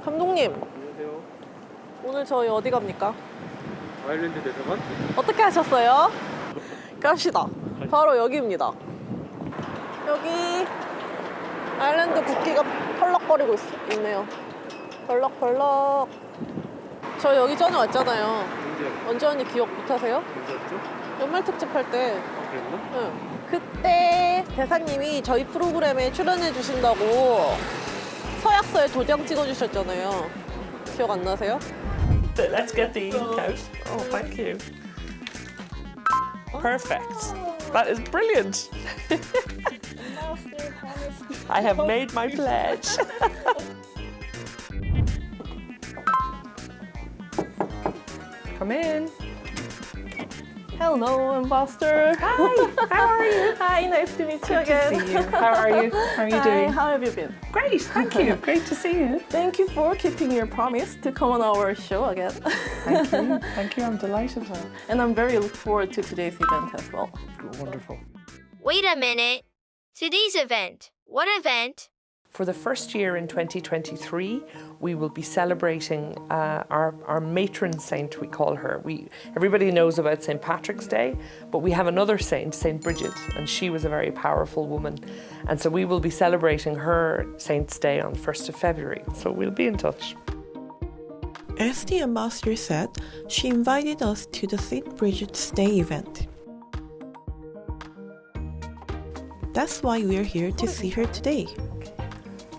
감독님, 안녕하세요. 오늘 저희 어디 갑니까? 아일랜드 대사관? 어떻게 하셨어요? 갑시다. 바로 여기입니다. 여기 아일랜드 국기가 펄럭거리고 있네요. 펄럭펄럭. 저 여기 전에 왔잖아요. 언제 언니 기억 못하세요? 언제였죠? 연말 특집 할 때. 아, 그랬나? 응. 그때 대사님이 저희 프로그램에 출연해 주신다고 서약서에 도장 찍어주셨잖아요. 기억 안 나세요? Let's get the couch. Oh, thank you. Perfect. That is brilliant. I have made my pledge. Come in. Hello, Ambassador. Hi, how are you? Hi, nice to meet you Good again. to see you. How are you? How are you Hi, doing? how have you been? Great, thank you. Great to see you. Thank you for keeping your promise to come on our show again. Thank you. Thank you. I'm delighted. And I'm very looking forward to today's event as well. Wonderful. Wait a minute. Today's event. What event? For the first year in 2023, we will be celebrating our matron saint, we call her. Everybody knows about St. Patrick's Day, but we have another saint, St. Brigid, and she was a very powerful woman. And so we will be celebrating her Saint's Day on 1st of February. So we'll be in touch. As the ambassador said, she invited us to the St. Bridget's Day event. That's why we're here to see her today.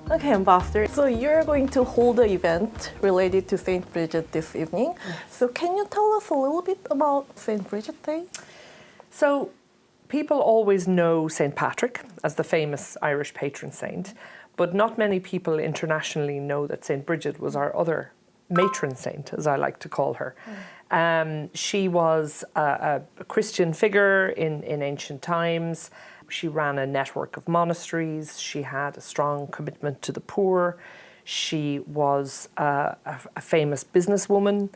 Okay, Ambassador. So you're going to hold an event related to St. Bridget this evening. So can you tell us a little bit about St. Bridget Day? So people always know St. Patrick as the famous Irish patron saint, but not many people internationally know that St. Bridget was our other matron saint, as I like to call her. She was a Christian figure in ancient times. She ran a network of monasteries. She had a strong commitment to the poor. She was a famous businesswoman.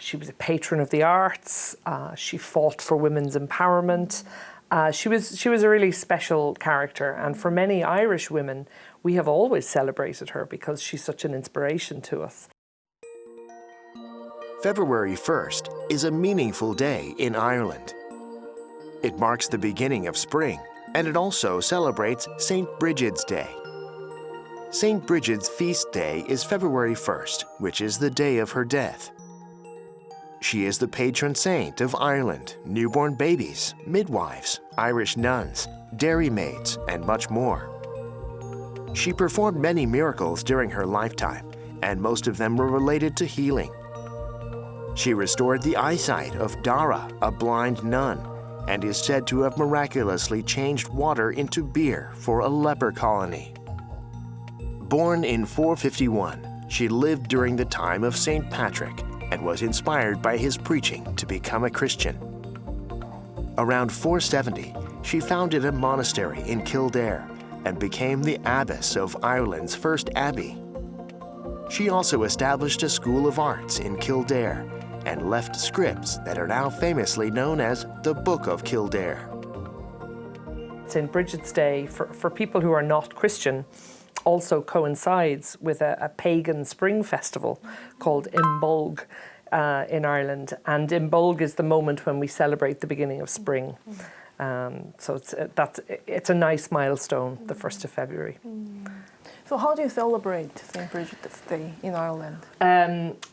She was a patron of the arts. She fought for women's empowerment. She was a really special character, and for many Irish women, we have always celebrated her because she's such an inspiration to us. February 1st is a meaningful day in Ireland. It marks the beginning of spring, and it also celebrates St. Brigid's Day. St. Brigid's feast day is February 1st, which is the day of her death. She is the patron saint of Ireland, newborn babies, midwives, Irish nuns, dairymaids, and much more. She performed many miracles during her lifetime, and most of them were related to healing. She restored the eyesight of Dara, a blind nun, and is said to have miraculously changed water into beer for a leper colony. Born in 451, she lived during the time of St. Patrick and was inspired by his preaching to become a Christian. Around 470, she founded a monastery in Kildare and became the abbess of Ireland's first abbey. She also established a school of arts in Kildare and left scripts that are now famously known as the Book of Kildare. St. Bridget's Day, for people who are not Christian, also coincides with a pagan spring festival called Imbolg in Ireland. And Imbolg is the moment when we celebrate the beginning of spring. So it's a nice milestone, the 1st of February. So how do you celebrate St. Bridget's Day in Ireland?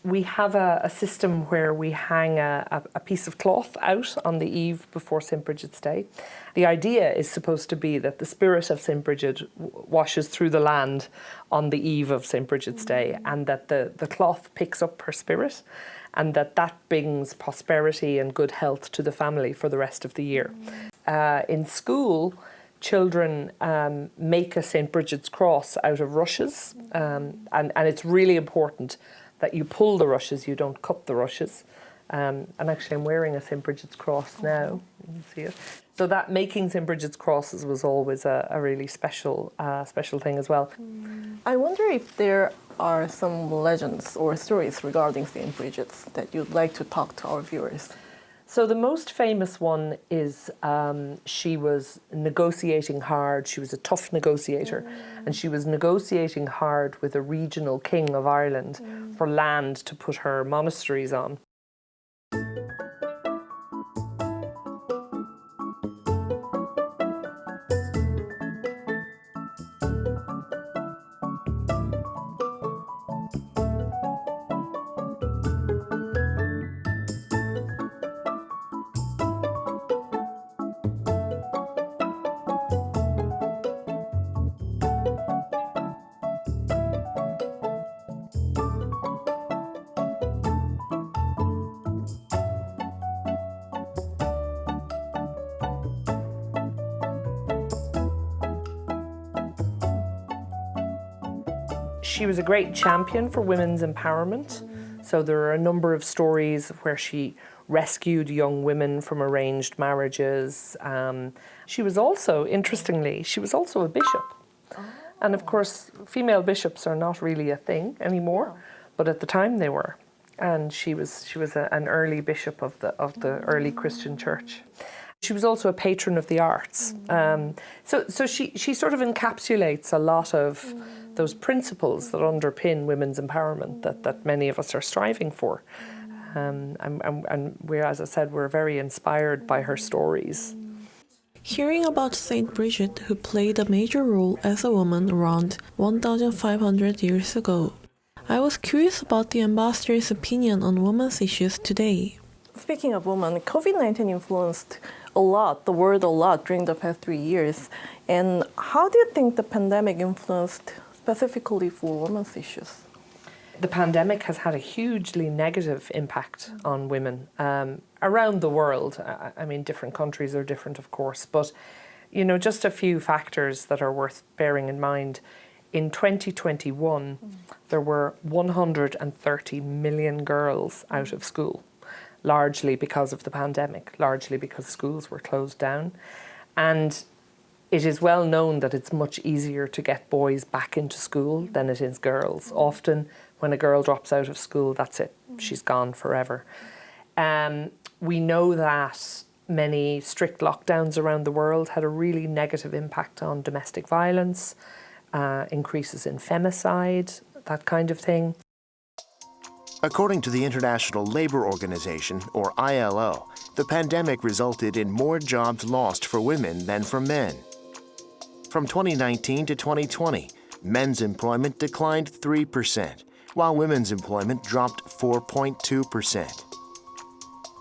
We have a system where we hang a piece of cloth out on the eve before St. Bridget's Day. The idea is supposed to be that the spirit of St. Bridget washes through the land on the eve of St. Bridget's Day, and that the cloth picks up her spirit, and that brings prosperity and good health to the family for the rest of the year. In school, children make a St. Bridget's cross out of rushes, and it's really important that you pull the rushes, you don't cut the rushes. And actually I'm wearing a St. Bridget's cross now, you can see it. So that making St. Bridget's crosses was always a really special thing as well. I wonder if there are some legends or stories regarding St. Bridget's that you'd like to talk to our viewers. So the most famous one is she was negotiating hard. She was a tough negotiator, and she was negotiating hard with a regional king of Ireland for land to put her monasteries on. She was a great champion for women's empowerment. So there are a number of stories where she rescued young women from arranged marriages. She was also, interestingly, she was also a bishop. And of course, female bishops are not really a thing anymore, but at the time they were. And she was an early bishop of the early Christian church. She was also a patron of the arts. So she sort of encapsulates a lot of those principles that underpin women's empowerment that many of us are striving for. And we're, as I said, we're very inspired by her stories. Hearing about Saint Brigid, who played a major role as a woman around 1,500 years ago, I was curious about the ambassador's opinion on women's issues today. Speaking of women, COVID-19 influenced the world a lot during the past 3 years. And how do you think the pandemic influenced specifically for women's issues? The pandemic has had a hugely negative impact on women around the world. I mean, different countries are different, of course, but just a few factors that are worth bearing in mind. In 2021, there were 130 million girls out of school, largely because of the pandemic, largely because schools were closed down. And it is well known that it's much easier to get boys back into school than it is girls. Often, when a girl drops out of school, that's it. She's gone forever. We know that many strict lockdowns around the world had a really negative impact on domestic violence, increases in femicide, that kind of thing. According to the International Labour Organization, or ILO, the pandemic resulted in more jobs lost for women than for men. From 2019 to 2020, men's employment declined 3%, while women's employment dropped 4.2%.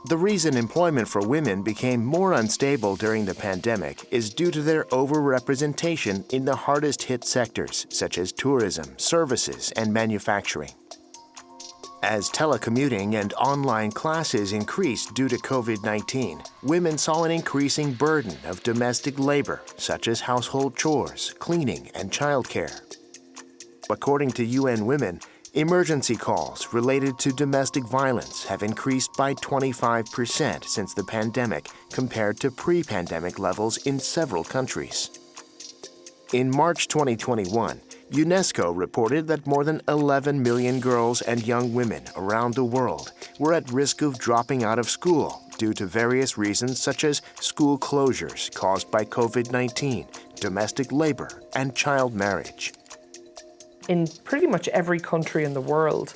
The reason employment for women became more unstable during the pandemic is due to their overrepresentation in the hardest hit sectors, such as tourism, services, and manufacturing. As telecommuting and online classes increased due to COVID-19, women saw an increasing burden of domestic labor, such as household chores, cleaning, and childcare. According to UN Women, emergency calls related to domestic violence have increased by 25% since the pandemic compared to pre-pandemic levels in several countries. In March 2021, UNESCO reported that more than 11 million girls and young women around the world were at risk of dropping out of school due to various reasons such as school closures caused by COVID-19, domestic labor, and child marriage. In pretty much every country in the world,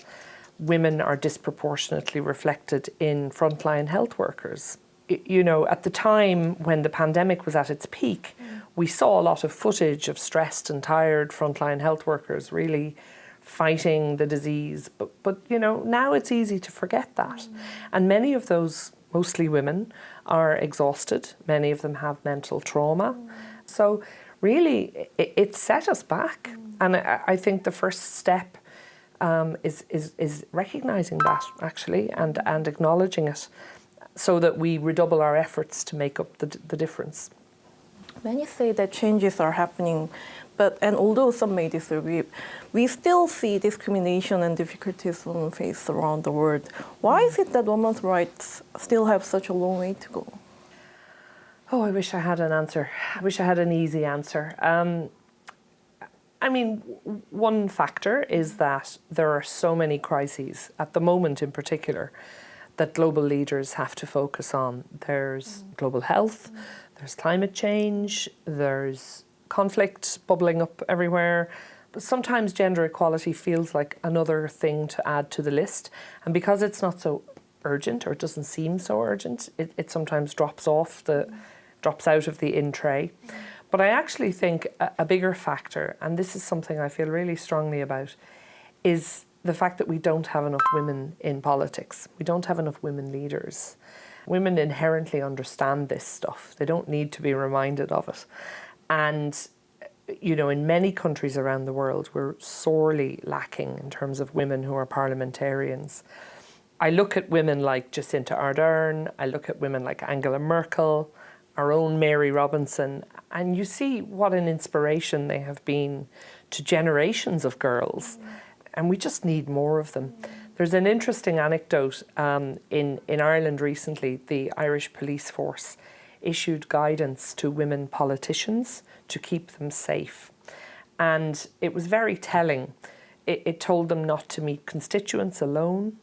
women are disproportionately reflected in frontline health workers. At the time when the pandemic was at its peak, we saw a lot of footage of stressed and tired frontline health workers really fighting the disease. But now it's easy to forget that. And many of those, mostly women, are exhausted. Many of them have mental trauma. So really, it set us back. And I think the first step is recognising that, actually, and acknowledging it so that we redouble our efforts to make up the difference. Many say that changes are happening, and although some may disagree, we still see discrimination and difficulties women face around the world. Why is it that women's rights still have such a long way to go? Oh, I wish I had an answer. I wish I had an easy answer. One factor is that there are so many crises, at the moment in particular, that global leaders have to focus on. There's global health, there's climate change, there's conflict bubbling up everywhere. But sometimes gender equality feels like another thing to add to the list. And because it's not so urgent, or it doesn't seem so urgent, it sometimes drops out of the in tray. But I actually think a bigger factor, and this is something I feel really strongly about, is the fact that we don't have enough women in politics. We don't have enough women leaders. Women inherently understand this stuff. They don't need to be reminded of it. And, you know, in many countries around the world, we're sorely lacking in terms of women who are parliamentarians. I look at women like Jacinta Ardern, I look at women like Angela Merkel, our own Mary Robinson, and you see what an inspiration they have been to generations of girls. And we just need more of them. There's an interesting anecdote in Ireland recently. The Irish police force issued guidance to women politicians to keep them safe. And it was very telling. It told them not to meet constituents alone.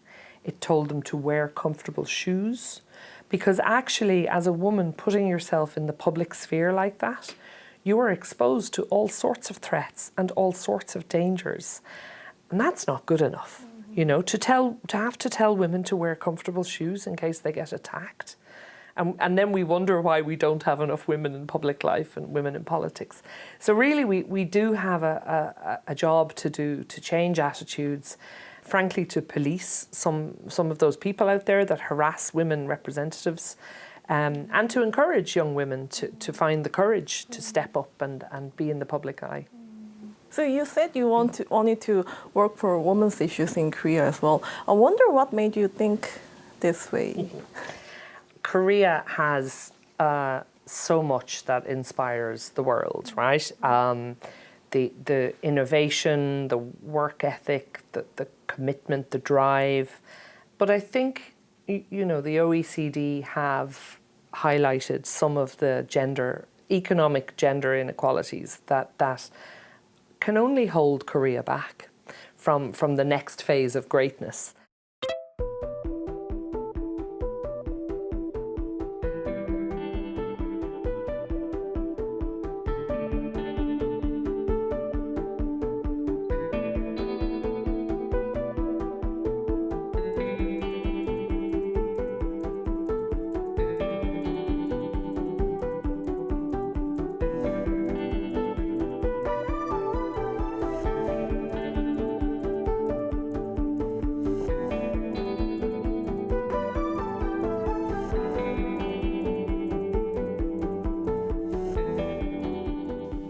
It told them to wear comfortable shoes. Because actually, as a woman, putting yourself in the public sphere like that, you are exposed to all sorts of threats and all sorts of dangers. And that's not good enough, you know, to have to tell women to wear comfortable shoes in case they get attacked. And then we wonder why we don't have enough women in public life and women in politics. So really, we do have a job to do to change attitudes, frankly, to police some of those people out there that harass women representatives, and to encourage young women to find the courage to step up and be in the public eye. So you said you wanted to work for women's issues in Korea as well. I wonder what made you think this way? Korea has so much that inspires the world, right? The innovation, the work ethic, the commitment, the drive. But I think, you know, the OECD have highlighted some of the economic gender inequalities that can only hold Korea back from the next phase of greatness.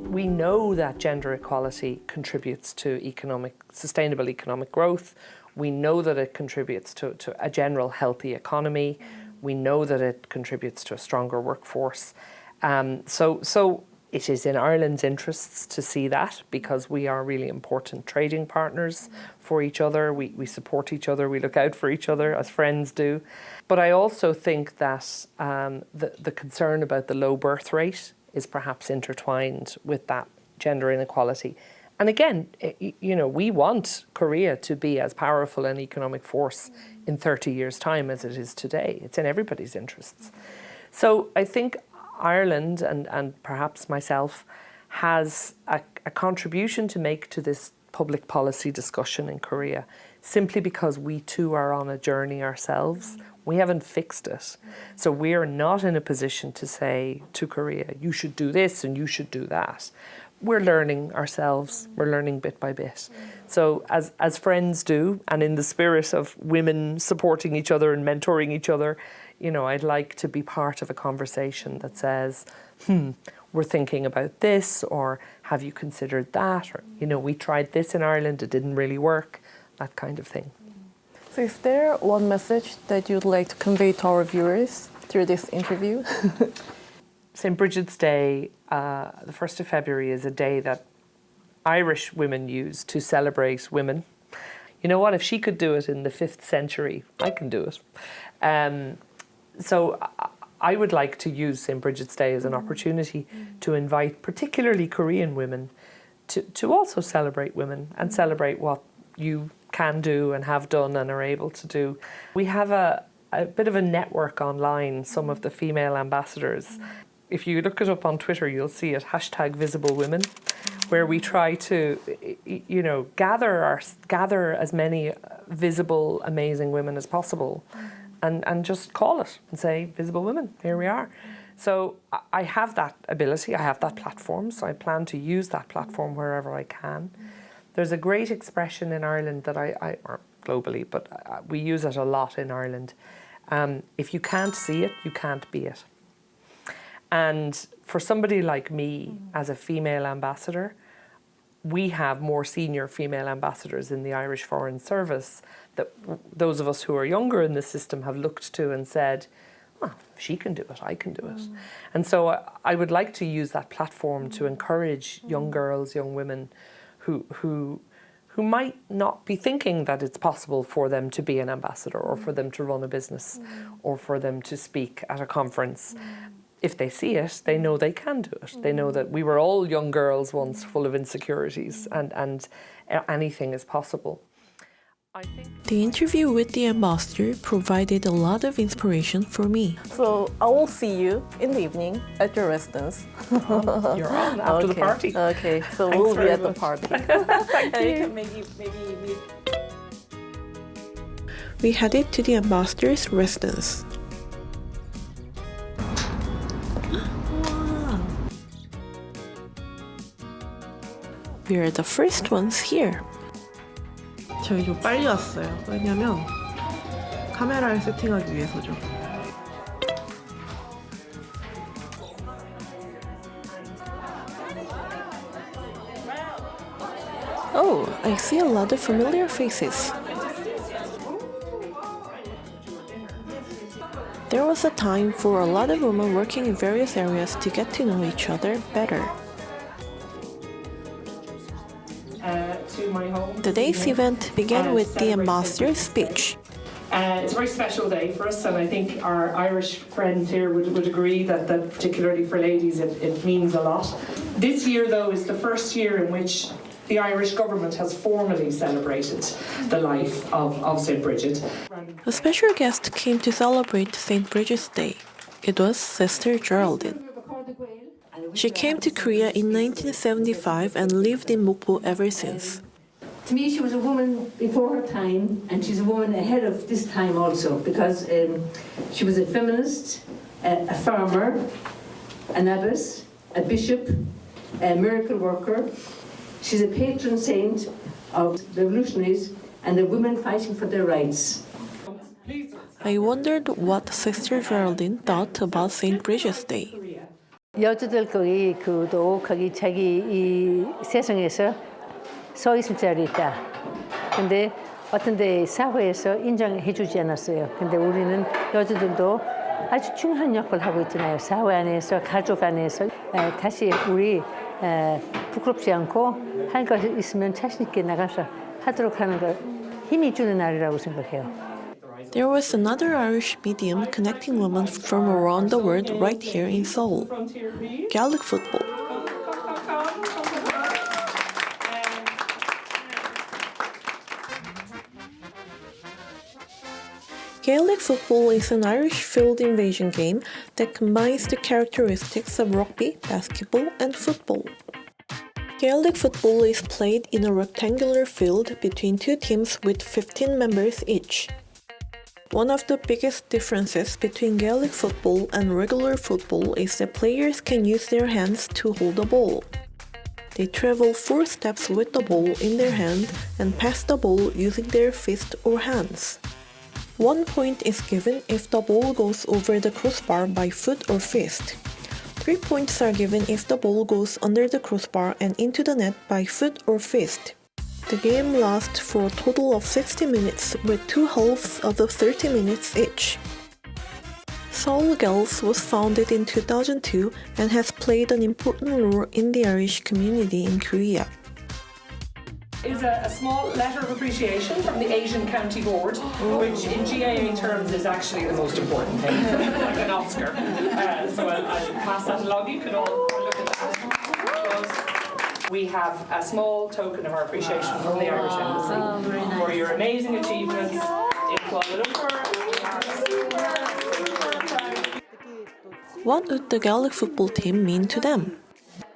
We know that gender equality contributes to sustainable economic growth. We know that it contributes to a general healthy economy. We know that it contributes to a stronger workforce. So it is in Ireland's interests to see that, because we are really important trading partners for each other. We support each other. We look out for each other as friends do. But I also think that the concern about the low birth rate is perhaps intertwined with that gender inequality. And again, you know, we want Korea to be as powerful an economic force in 30 years' time as it is today. It's in everybody's interests. So I think Ireland, and perhaps myself, has a contribution to make to this public policy discussion in Korea, simply because we too are on a journey ourselves. We haven't fixed it. So we are not in a position to say to Korea, you should do this and you should do that. We're learning ourselves. We're learning bit by bit. So as friends do, and in the spirit of women supporting each other and mentoring each other, you know, I'd like to be part of a conversation that says, we're thinking about this, or have you considered that? Or, you know, we tried this in Ireland, it didn't really work, that kind of thing. So is there one message that you'd like to convey to our viewers through this interview? St. Brigid's Day, the 1st of February, is a day that Irish women use to celebrate women. You know what, if she could do it in the 5th century, I can do it. So I would like to use St. Brigid's Day as an opportunity to invite particularly Korean women to also celebrate women and celebrate what you can do and have done and are able to do. We have a a bit of a network online, some of the female ambassadors. If you look it up on Twitter, you'll see it, #VisibleWomen, where we try to, gather as many visible, amazing women as possible and just call it and say, Visible Women, here we are. So I have that ability, I have that platform, so I plan to use that platform wherever I can. There's a great expression in Ireland that or globally, but we use it a lot in Ireland. If you can't see it, you can't be it. And for somebody like me, as a female ambassador, we have more senior female ambassadors in the Irish Foreign Service that those of us who are younger in the system have looked to and said, oh, if she can do it, I can do it. And so I would like to use that platform to encourage young girls, young women who might not be thinking that it's possible for them to be an ambassador or for them to run a business or for them to speak at a conference. If they see it, they know they can do it. They know that we were all young girls once full of insecurities and anything is possible. The interview with the ambassador provided a lot of inspiration for me. So I will see you in the evening at your residence. You're on after the party. Okay, so Thanks we'll be very at the much. party. Thank And you. you can maybe meet. We headed to the ambassador's residence. Wow. We are the first ones here. 저희 좀 빨리 왔어요. 왜냐면 카메라를 세팅하기 위해서죠. Oh, I see a lot of familiar faces. There was a time for a lot of women working in various areas to get to know each other better. To my home. The day's event began with the ambassador's speech. It's a very special day for us, and I think our Irish friends here would agree that particularly for ladies it means a lot. This year, though, is the first year in which the Irish government has formally celebrated the life of St. Bridget. A special guest came to celebrate St. Bridget's Day. It was Sister Geraldine. She came to Korea in 1975 and lived in Mokpo ever since. To me, she was a woman before her time, and she's a woman ahead of this time also, because she was a feminist, a farmer, an abbess, a bishop, a miracle worker. She's a patron saint of revolutionaries and the women fighting for their rights. I wondered what Sister Geraldine thought about St. Bridget's Day. 여자들 거기 자기 이 세상에서 서 있을 자리 있다. 근데 어떤 데 사회에서 인정해주지 않았어요. 근데 우리는 여자들도 아주 중요한 역할을 하고 있잖아요. 사회 안에서, 가족 안에서. 다시 우리 부끄럽지 않고 할 것 있으면 자신 있게 나가서 하도록 하는 걸 힘이 주는 날이라고 생각해요. There was another Irish medium connecting women from around the world right here in Seoul. Gaelic football. Gaelic football is an Irish field invasion game that combines the characteristics of rugby, basketball, and football. Gaelic football is played in a rectangular field between two teams with 15 members each. One of the biggest differences between Gaelic football and regular football is that players can use their hands to hold the ball. They travel 4 steps with the ball in their hand and pass the ball using their fist or hands. 1 point is given if the ball goes over the crossbar by foot or fist. 3 points are given if the ball goes under the crossbar and into the net by foot or fist. The game lasts for a total of 60 minutes with 2 halves of 30 minutes each. Seoul Girls was founded in 2002 and has played an important role in the Irish community in Korea. Is a small letter of appreciation from the Asian County Board, which in GAA terms is actually the most important thing. It's like an Oscar. So I'll pass that along. You can all look at that. We have a small token of our appreciation from the Irish Embassy for your amazing achievements in Kuala Lumpur. What would the Gaelic football team mean to them?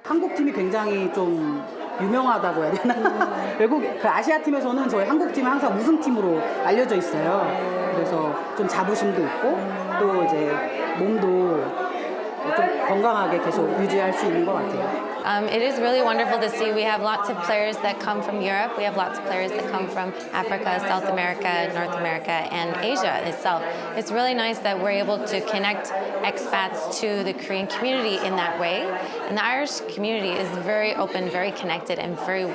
한국 팀이 굉장히 좀 유명하다고 해야 되나? 외국 그 아시아 팀에서는 저희 한국 팀은 항상 우승팀으로 알려져 있어요. 그래서 좀 자부심도 있고 또 이제 몸도 좀 건강하게 계속 유지할 수 있는 것 같아요. It is really wonderful to see. We have lots of players that come from Europe. We have lots of players that come from Africa, South America, North America, and Asia itself. It's really nice that we're able to connect expats to the Korean community in that way. And the Irish community is very open, very connected, and very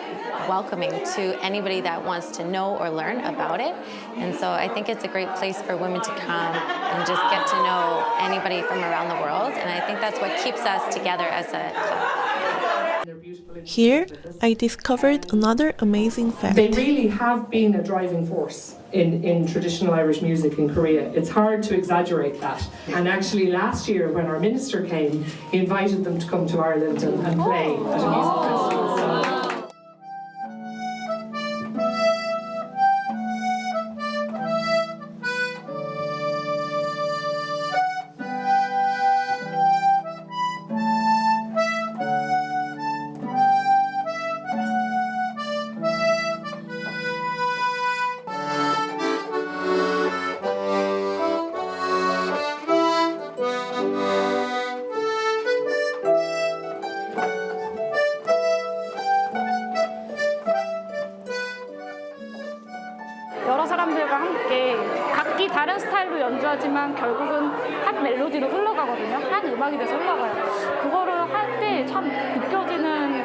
welcoming to anybody that wants to know or learn about it. And so I think it's a great place for women to come and just get to know anybody from around the world. And I think that's what keeps us together as a club. Here, I discovered another amazing fact. They really have been a driving force in traditional Irish music in Korea. It's hard to exaggerate that. And actually last year when our minister came, he invited them to come to Ireland and play at a music festival. So 여러 사람들과 함께 각기 다른 스타일로 연주하지만 결국은 한 멜로디로 흘러가거든요. 한 음악이 돼서 흘러가요. 그거를 할 때 참 느껴지는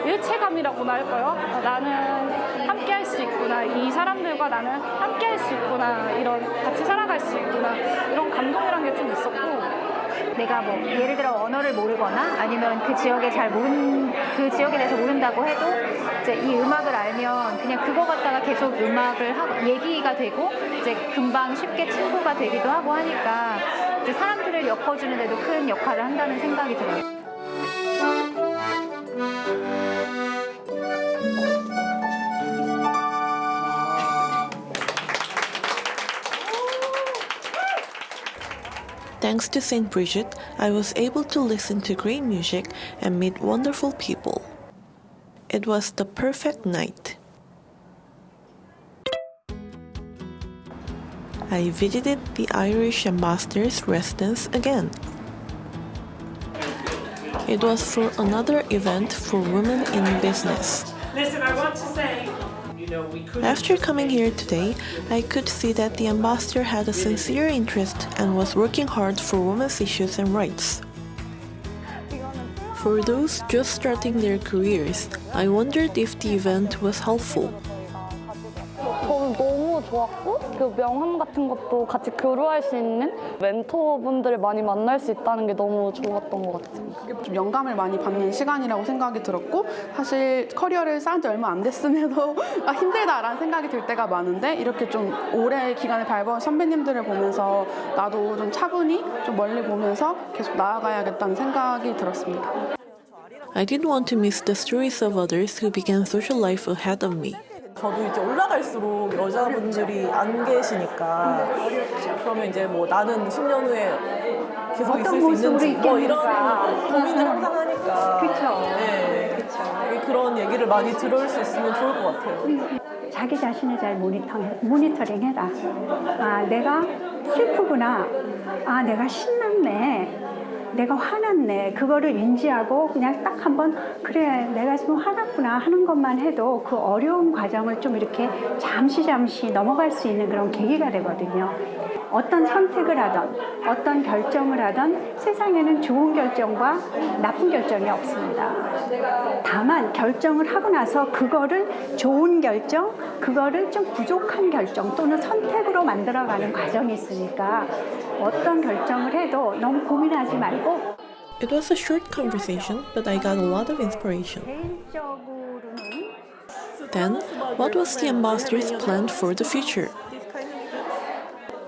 일체감이라고나 할까요? 나는 함께 할 수 있구나. 이 사람들과 나는 함께 할 수 있구나. 이런 같이 살아갈 수 있구나. 이런 감동이란 게 좀 있었고. 내가 뭐 예를 들어 언어를 모르거나 아니면 그 지역에 그 지역에 대해서 모른다고 해도 이제 이 음악을 알면 그냥 그거 갖다가 계속 음악을 하고 얘기가 되고 이제 금방 쉽게 친구가 되기도 하고 하니까 이제 사람들을 엮어주는 데도 큰 역할을 한다는 생각이 들어요. Thanks to St. Brigid, I was able to listen to great music and meet wonderful people. It was the perfect night. I visited the Irish ambassador's residence again. It was for another event for women in business. listen, I want to say After coming here today, I could see that the ambassador had a sincere interest and was working hard for women's issues and rights. For those just starting their careers, I wondered if the event was helpful. 저는 너무 좋았고 그 명함 같은 것도 같이 교류할 수 있는 멘토분들을 많이 만날 수 있다는 게 너무 좋았던 것 같아요. 좀 영감을 많이 받는 시간이라고 생각이 들었고 사실 커리어를 쌓은 지 얼마 안 됐음에도 힘들다라는 생각이 들 때가 많은데 이렇게 좀 오래 기간을 밟아온 선배님들을 보면서 나도 좀 차분히 좀 멀리 보면서 계속 나아가야겠다는 생각이 들었습니다. I didn't want to miss the stories of others who began social life ahead of me. 저도 이제 올라갈수록 여자분들이 안 계시니까 그러면 이제 뭐 나는 10년 후에 계속 있을 수 있는지 뭐 이런 고민을 항상 하니까 그렇죠. 네. 그런 얘기를 많이 들을 수 있으면 좋을 것 같아요. 자기 자신을 잘 모니터링해라. 아, 내가 슬프구나. 아, 내가 신났네. 내가 화났네. 그거를 인지하고 그냥 딱 한번 그래 내가 지금 화났구나 하는 것만 해도 그 어려운 과정을 좀 이렇게 잠시 넘어갈 수 있는 그런 계기가 되거든요. 어떤 선택을 하던 어떤 결정을 하던 세상에는 좋은 결정과 나쁜 결정이 없습니다. 다만 결정을 하고 나서 그거를 좋은 결정, 그거를 좀 부족한 결정 또는 선택으로 만들어가는 과정이 있으니까 어떤 결정을 해도 너무 고민하지 말고. It was a short conversation, but I got a lot of inspiration. Then, what was the ambassador's plan for the future?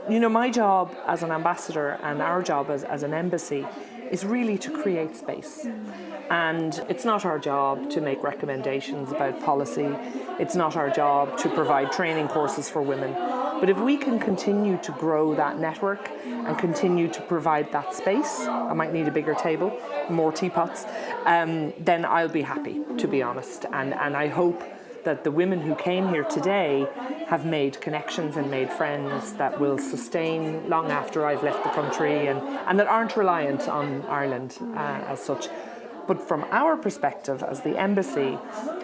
You know, my job as an ambassador and our job as an embassy is really to create space. And it's not our job to make recommendations about policy. It's not our job to provide training courses for women. But if we can continue to grow that network and continue to provide that space, I might need a bigger table, more teapots, then I'll be happy, to be honest. And I hope that the women who came here today have made connections and made friends that will sustain long after I've left the country and that aren't reliant on Ireland as such. But from our perspective as the embassy,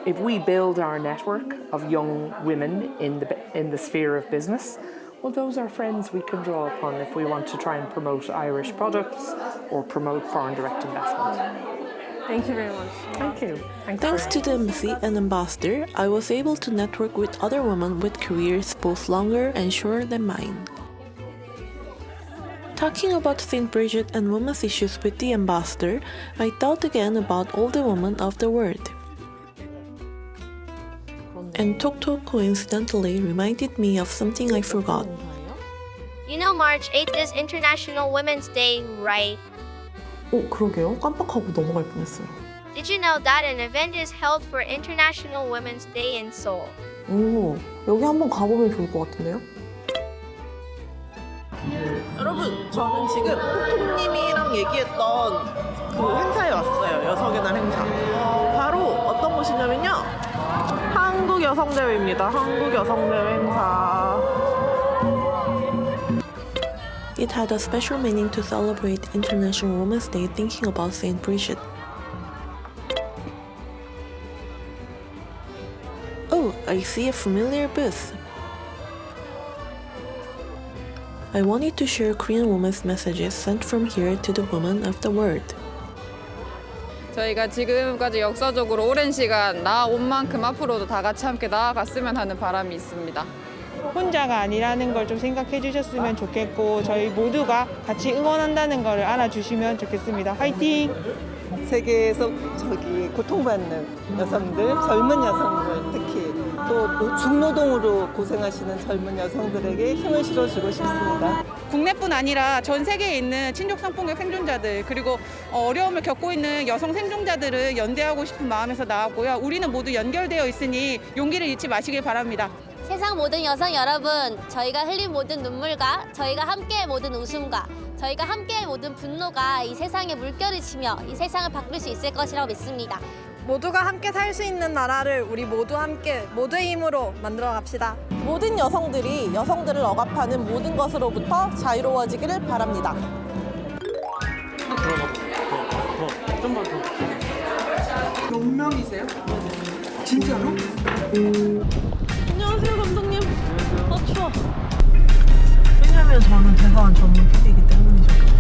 if we build our network of young women in the sphere of business, well, those are friends we can draw upon if we want to try and promote Irish products or promote foreign direct investment. Thank you very much. Thank you. Thanks to the embassy and ambassador, I was able to network with other women with careers both longer and shorter than mine. Talking about St. Brigid and women's issues with the ambassador, I thought again about all the women of the world. And Tok Tok coincidentally reminded me of something I forgot. You know March 8th is International Women's Day, right? 그러게요. 깜빡하고 넘어갈 뻔했어요. Did you know that an event is held for International Women's Day in Seoul? 여기 한번 가보면 좋을 것 같은데요? 여러분, 저는 지금 톡톡님이랑 얘기했던 그 행사에 왔어요. 여성의날 행사. 바로 어떤 곳이냐면요. 한국여성대회입니다. 한국여성대회 행사. It had a special meaning to celebrate International Women's Day thinking about St. Brigid. Oh, I see a familiar booth. I wanted to share Korean women's messages sent from here to the women of the world. 저희가 지금까지 역사적으로 오랜 시간 나아온 만큼 앞으로도 다 같이 함께 나아갔으면 하는 바람이 있습니다. 혼자가 아니라는 걸 좀 생각해 주셨으면 좋겠고 저희 모두가 같이 응원한다는 걸 알아주시면 좋겠습니다. 화이팅! 세계에서 고통받는 여성들, 젊은 여성들 특히 또 중노동으로 고생하시는 젊은 여성들에게 힘을 실어주고 싶습니다. 국내뿐 아니라 전 세계에 있는 친족 성폭력 생존자들 그리고 어려움을 겪고 있는 여성 생존자들을 연대하고 싶은 마음에서 나왔고요. 우리는 모두 연결되어 있으니 용기를 잃지 마시길 바랍니다. 세상 모든 여성 여러분, 저희가 흘린 모든 눈물과 저희가 함께의 모든 웃음과 저희가 함께의 모든 분노가 이 세상에 물결을 치며 이 세상을 바꿀 수 있을 것이라고 믿습니다. 모두가 함께 살 수 있는 나라를 우리 모두 함께 모두의 힘으로 만들어 갑시다. 모든 여성들이 여성들을 억압하는 모든 것으로부터 자유로워지기를 바랍니다. 좀만 더. 몇 명이세요? 진짜로? 안녕하세요, 감독님. 추워. 왜냐면 저는 대사관 전문 PD이기 때문이죠.